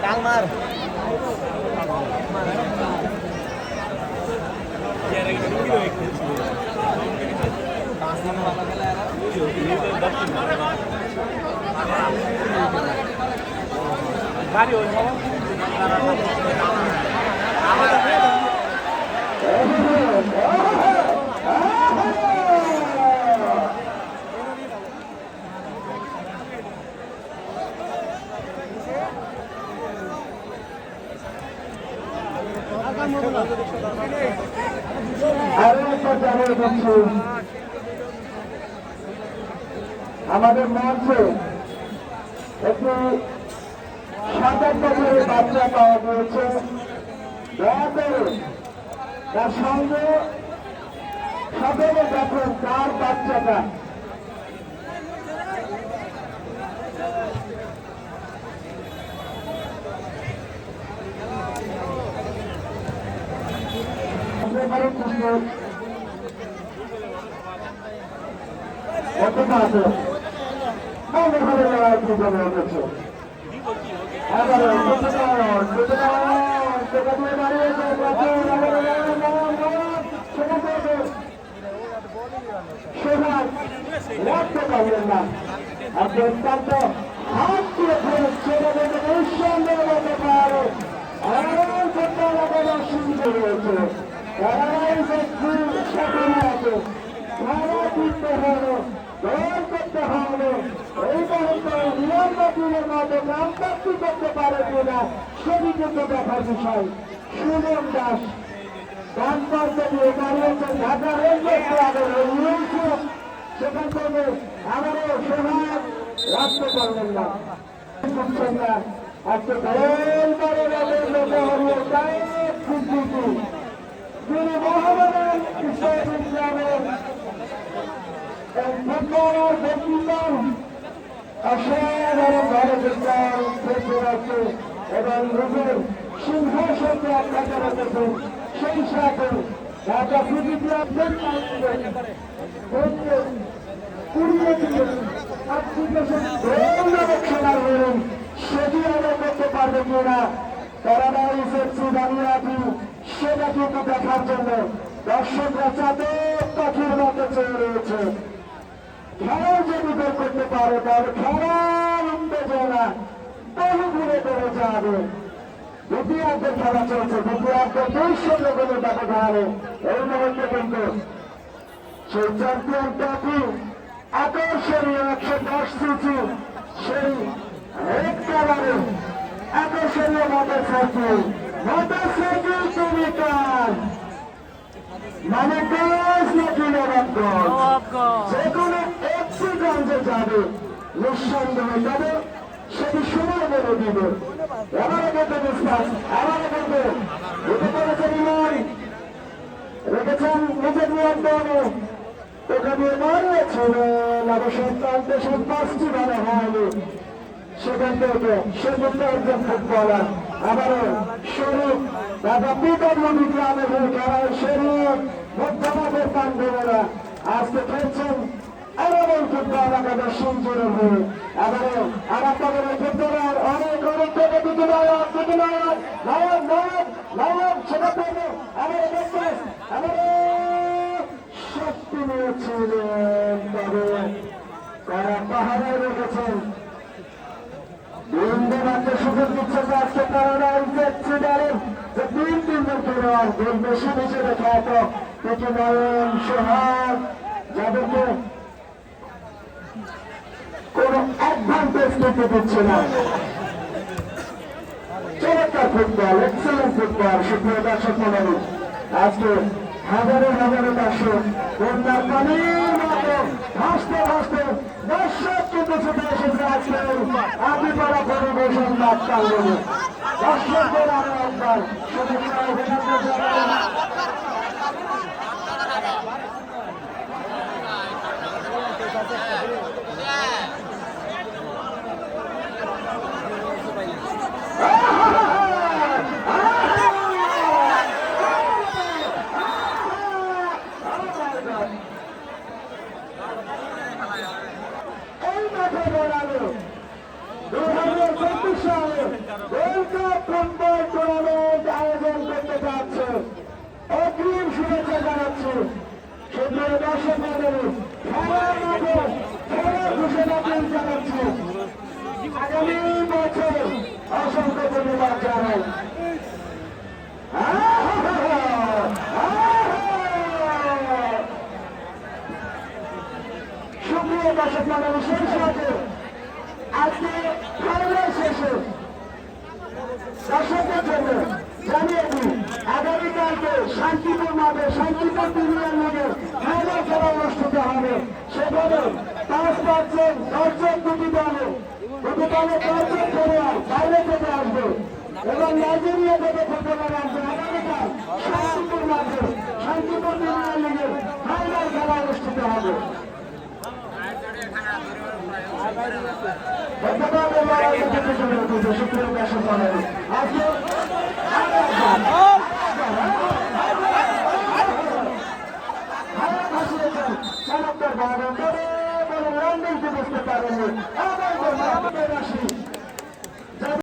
Kalmar. আমাদের মঞ্চে একটি 7 বছরের বাচ্চা পাওয়া গিয়েছে। দয়া করে তার সঙ্গে সকলে দেখুন কার বাচ্চাটা। অত্যন্ত হাত দিয়ে ছেড়ে দেবে নিঃসন্দেহ হতে পারে সুবিধা রয়েছে। করতে হবে এই মুহূর্তে নিয়ন্ত্রণের মধ্যে নামপ্রাপ্তি করতে পারে কিনা সেটি কিন্তু দেখার বিষয়। সুমন দাস ডান পাশে দিয়ে দাঁড়িয়েছেন ঢাকা রেলওয়ে ক্লাবের সেখান থেকে আমারও সহায়ক রাখতে পারবেন না। আজকে তিনি মহামানের বিশ্ববিদ্যালয়ের এবং রূপের সিংহাসনকে আপনাকে রেখেছেন। সেই সাথে ঢাকা সেটি আমরা করতে পারবে কিনা তারা সেটা কিন্তু দেখার জন্য দর্শকরা চাঁদের পাখির মতো চেয়ে রয়েছে। খেলাও যদি বের করতে পারে তাহলে খেলার উত্তেজনা বহু ঘুরে করে যাবে। দ্বিতীয়ার্ধের খেলা চলছে, দ্বিতীয়ার্ধে 200 গোলের ব্যবধানে এই মুহূর্তে কিন্তু সেই চ্যাম্পিয়ন ট্রফি আকর্ষণীয় 110 সিসি সেই রেড কালারে আকর্ষণীয় মোটরসাইকেল তুমি কার মানে গাছ নাকি নবাবগঞ্জ যে কোনো একটি গঞ্জে যাবে নিঃসন্দেহ যাবে সেটি সময় বলে দিবে। এবারে কিন্তু বিশ্বাস এবারে কিন্তু হতে পারেছেন ইমান রেখেছেন নিজের নিয়ন্ত্রণে ওখানে মারিয়েছিলেন অবশ্যই দেশের 5টি ভালো হয়নি। সেখান থেকে সে কিন্তু একজন ফুটবলার আবারও শরীফ ঢাকা পিডব্লিউডি গ্রামে হয়ে খেলায় শরীফ মধ্যমাদের পান্ডবেরা আজকে খেলছেন আরবের ফুটবল আমাদের সঞ্চয় হয়ে আবারও আর আপনাদের ফুটবলার অনেক অনেক থেকে দিকে নায়ক সেটা পেলে আমাদের দেখছে আমাদের শক্তি নিয়েছিলেন তবে তারা পাহাড়ে রেখেছেন। সুযোগ দিচ্ছে যে আজকে তারা যে 3 গোল বেশি হিসেবে খ্যাত নয়ন সোহাগ যাদেরকে কোন অ্যাডভান্টেজ নিতে দিচ্ছে না। চমৎকার ফুটবল, এক্সেলেন্ট ফুটবল। সুপ্রিয় দর্শক মন্ডলী আজকে হাজারো হাজারো দর্শক বন্যার পানির মতো ভাসতে ভাসতে দর্শক কিন্তু ছুটে এসেছে আজকে আদিপাড়া পরিবেশন ডাক্তার দর্শকদের আরো একবার শুভেচ্ছা অভিনন্দন জানাই। দর্শক মণ্ডলী খেলার মাঠে খেলার ঘোষণা দিয়ে জানাচ্ছে আগামী বছর অসংখ্য ধন্যবাদ জানাই। সুপ্রিয় দর্শক মণ্ডলী সেই সাথে আজকে ফাইনাল শেষে দর্শকদের জন্য জানিয়ে দিই আগামীকালকে শান্তিপুর মাঠে শান্তিপুর প্রিমিয়ার লিগের ফাইনাল খেলা অনুষ্ঠিত হবে। সেখানে 5-5 জন 10 জন দুটি দলে 10 জন খেলোয়াড় বাইরে থেকে আসবে এবং নাইজেরিয়া থেকে ফুটবলার আসবে। আগামীকাল শান্তিপুর মাঠে শান্তিপুর প্রিমিয়ার লিগের ফাইনাল খেলা অনুষ্ঠিত হবে। ধন্যবাদ সুপ্রিয় দর্শক মণ্ডলী আজকে চমৎকার রান দিতে বুঝতে পারেনি।